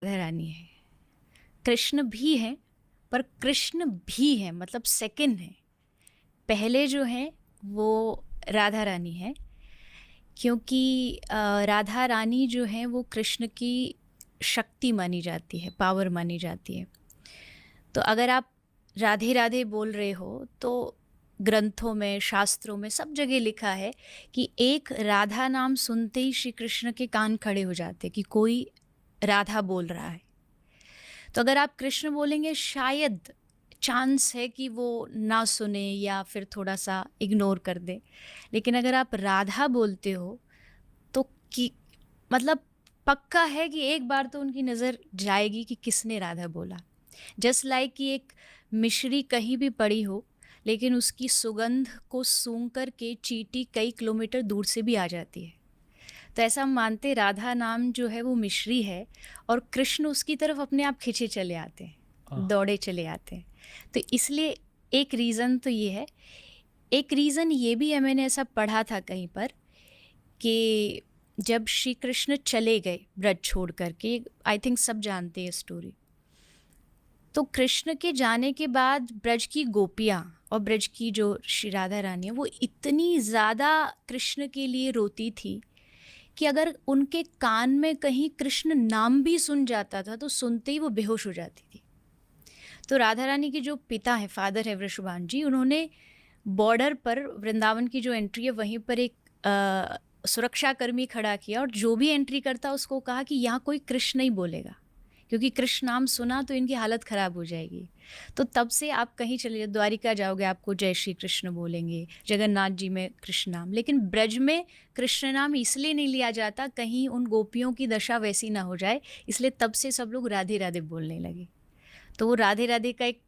राधा रानी है, कृष्ण भी है, पर कृष्ण भी है मतलब सेकंड है। पहले जो है वो राधा रानी है, क्योंकि राधा रानी जो है वो कृष्ण की शक्ति मानी जाती है, पावर मानी जाती है। तो अगर आप राधे राधे बोल रहे हो तो ग्रंथों में, शास्त्रों में, सब जगह लिखा है कि एक राधा नाम सुनते ही श्री कृष्ण के कान खड़े हो जाते कि कोई राधा बोल रहा है। तो अगर आप कृष्ण बोलेंगे शायद चांस है कि वो ना सुने या फिर थोड़ा सा इग्नोर कर दे, लेकिन अगर आप राधा बोलते हो तो कि मतलब पक्का है कि एक बार तो उनकी नज़र जाएगी कि किसने राधा बोला। जस्ट लाइक कि एक मिश्री कहीं भी पड़ी हो, लेकिन उसकी सुगंध को सूंघ कर के चींटी कई किलोमीटर दूर से भी आ जाती है। तो ऐसा हम मानते राधा नाम जो है वो मिश्री है और कृष्ण उसकी तरफ अपने आप खिंचे चले आते हैं, आह, दौड़े चले आते हैं। तो इसलिए एक रीज़न तो ये है। एक रीज़न ये भी है, मैंने ऐसा पढ़ा था कहीं पर कि जब श्री कृष्ण चले गए ब्रज छोड़ करके, आई थिंक सब जानते हैं स्टोरी, तो कृष्ण के जाने के बाद ब्रज की गोपियाँ और ब्रज की जो श्री राधा रानी है वो इतनी ज़्यादा कृष्ण के लिए रोती थी कि अगर उनके कान में कहीं कृष्ण नाम भी सुन जाता था तो सुनते ही वो बेहोश हो जाती थी। तो राधा रानी के जो पिता हैं, फादर है वृषभान जी, उन्होंने बॉर्डर पर वृंदावन की जो एंट्री है वहीं पर एक सुरक्षा कर्मी खड़ा किया और जो भी एंट्री करता उसको कहा कि यहाँ कोई कृष्ण नहीं बोलेगा, क्योंकि कृष्ण नाम सुना तो इनकी हालत ख़राब हो जाएगी। तो तब से आप कहीं चले जाओ, द्वारिका जाओगे आपको जय श्री कृष्ण बोलेंगे, जगन्नाथ जी में कृष्ण नाम, लेकिन ब्रज में कृष्ण नाम इसलिए नहीं लिया जाता कहीं उन गोपियों की दशा वैसी ना हो जाए, इसलिए तब से सब लोग राधे राधे बोलने लगे। तो वो राधे राधे का एक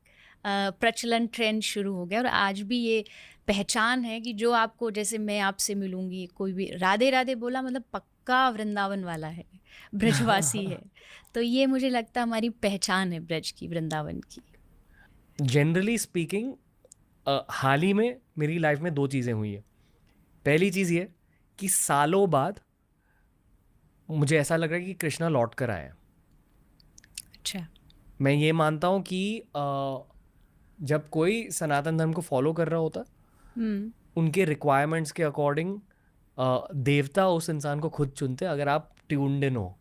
प्रचलन ट्रेंड शुरू हो गया और आज भी ये पहचान है कि जो आपको, जैसे मैं आपसे मिलूंगी, कोई भी राधे राधे बोला मतलब पक्का वृंदावन वाला है, ब्रजवासी है। तो ये मुझे लगता है हमारी पहचान है ब्रज की, वृंदावन की। जनरली स्पीकिंग हाल ही में मेरी लाइफ में दो चीज़ें हुई हैं। पहली चीज़ ये कि सालों बाद मुझे ऐसा लग रहा है कि कृष्णा लौट कर आया है। अच्छा। मैं ये मानता हूँ कि जब कोई सनातन धर्म को फॉलो कर रहा होता, हम्म। उनके रिक्वायरमेंट्स के अकॉर्डिंग देवता उस इंसान को खुद चुनते अगर आप ट्यून्ड इन हो।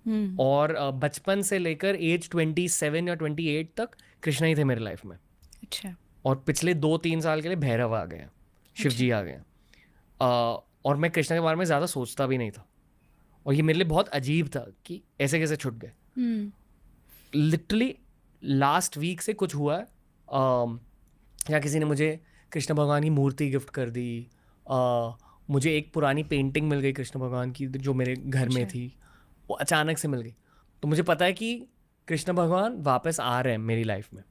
हम्म। और बचपन से लेकर एज 27 या 28 तक कृष्णा ही थे मेरे लाइफ में। अच्छा। और पिछले 2-3 साल के लिए भैरव आ गए हैं, शिव अच्छा। जी आ गए हैं। और मैं कृष्णा के बारे में ज़्यादा सोचता भी नहीं था, और ये मेरे लिए बहुत अजीब था कि ऐसे कैसे छूट गए। हम्म। लिटरली लास्ट वीक से कुछ हुआ है, या किसी ने मुझे कृष्ण भगवान की मूर्ति गिफ्ट कर दी। मुझे एक पुरानी पेंटिंग मिल गई कृष्ण भगवान की जो मेरे घर में अच्छा। थी, वो अचानक से मिल गई। तो मुझे पता है कि कृष्ण भगवान वापस आ रहे हैं मेरी लाइफ में।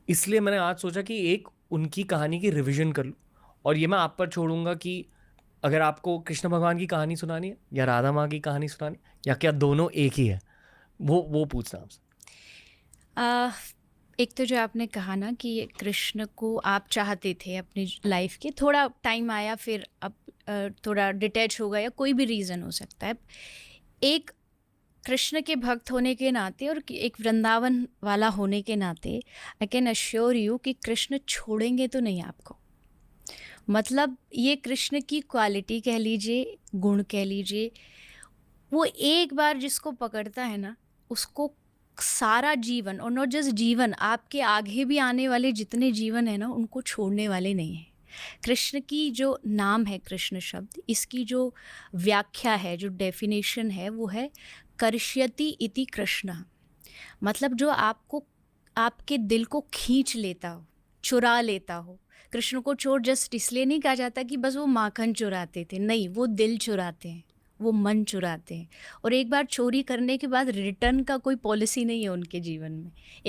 इसलिए मैंने आज सोचा कि एक उनकी कहानी की रिवीजन कर लूँ, और ये मैं आप पर छोड़ूंगा कि अगर आपको कृष्ण भगवान की कहानी सुनानी है या राधा माँ की कहानी सुनानी है, या क्या दोनों एक ही है, वो पूछना आपसे। आ, एक तो जो आपने कहा ना कि कृष्ण को आप चाहते थे अपनी लाइफ के, थोड़ा टाइम आया फिर अब थोड़ा डिटैच हो गया, कोई भी रीज़न हो सकता है। एक कृष्ण के भक्त होने के नाते और एक वृंदावन वाला होने के नाते आई कैन अश्योर यू कि कृष्ण छोड़ेंगे तो नहीं आपको। मतलब ये कृष्ण की क्वालिटी कह लीजिए, गुण कह लीजिए, वो एक बार जिसको पकड़ता है ना उसको सारा जीवन, और नॉट जस्ट जीवन, आपके आगे भी आने वाले जितने जीवन है ना उनको छोड़ने वाले नहीं हैं। कृष्ण की जो नाम है, कृष्ण शब्द, इसकी जो व्याख्या है, जो डेफिनेशन है वो है कर्ष्यति इति कृष्ण। मतलब जो आपको, आपके दिल को खींच लेता हो, चुरा लेता हो। कृष्ण को चोर जस्ट इसलिए नहीं कहा जाता कि बस वो माखन चुराते थे, नहीं, वो दिल चुराते हैं, वो मन चुराते हैं। और एक बार चोरी करने के बाद रिटर्न का कोई पॉलिसी नहीं है उनके जीवन में। एक